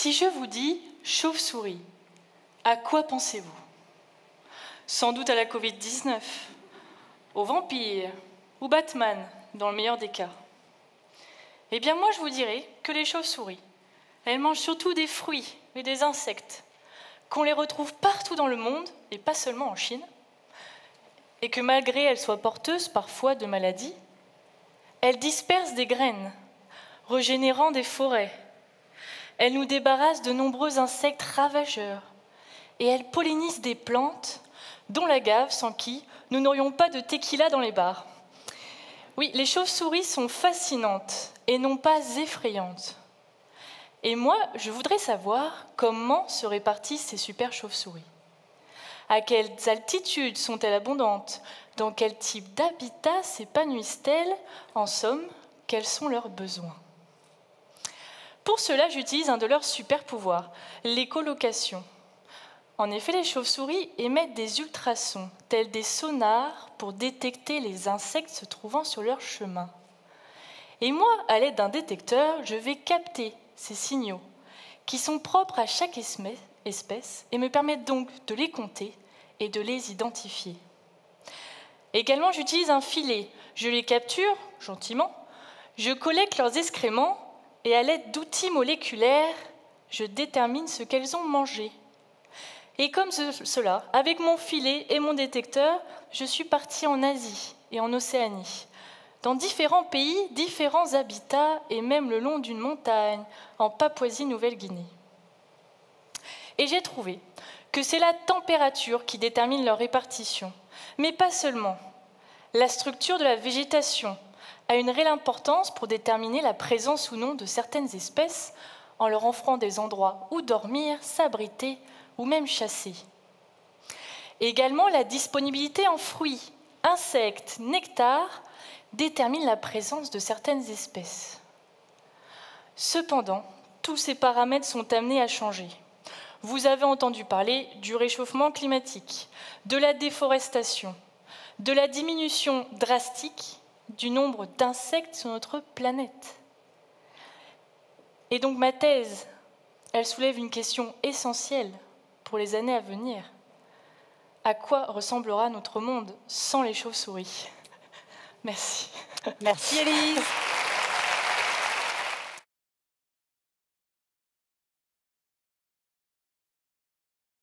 Si je vous dis chauve-souris, à quoi pensez-vous? Sans doute à la Covid-19, aux vampires ou Batman, dans le meilleur des cas. Eh bien moi je vous dirais que les chauves-souris, elles mangent surtout des fruits et des insectes, qu'on les retrouve partout dans le monde, et pas seulement en Chine, et que malgré elles soient porteuses parfois de maladies, elles dispersent des graines, régénérant des forêts. Elles nous débarrassent de nombreux insectes ravageurs, et elles pollinisent des plantes, dont l'agave, sans qui nous n'aurions pas de tequila dans les bars. Oui, les chauves-souris sont fascinantes et non pas effrayantes. Et moi, je voudrais savoir comment se répartissent ces super chauves-souris. À quelles altitudes sont-elles abondantes? Dans quel type d'habitat s'épanouissent-elles? En somme, quels sont leurs besoins? Pour cela, j'utilise un de leurs super pouvoirs, l'écholocation. En effet, les chauves-souris émettent des ultrasons, tels des sonars, pour détecter les insectes se trouvant sur leur chemin. Et moi, à l'aide d'un détecteur, je vais capter ces signaux, qui sont propres à chaque espèce, et me permettent donc de les compter et de les identifier. Également, j'utilise un filet. Je les capture, gentiment, je collecte leurs excréments, et à l'aide d'outils moléculaires, je détermine ce qu'elles ont mangé. Et comme cela, avec mon filet et mon détecteur, je suis partie en Asie et en Océanie, dans différents pays, différents habitats et même le long d'une montagne, en Papouasie-Nouvelle-Guinée. Et j'ai trouvé que c'est la température qui détermine leur répartition, mais pas seulement. La structure de la végétation a une réelle importance pour déterminer la présence ou non de certaines espèces, en leur offrant des endroits où dormir, s'abriter ou même chasser. Également, la disponibilité en fruits, insectes, nectar détermine la présence de certaines espèces. Cependant, tous ces paramètres sont amenés à changer. Vous avez entendu parler du réchauffement climatique, de la déforestation, de la diminution drastique du nombre d'insectes sur notre planète. Et donc ma thèse, elle soulève une question essentielle pour les années à venir. À quoi ressemblera notre monde sans les chauves-souris? Merci. Merci Élise.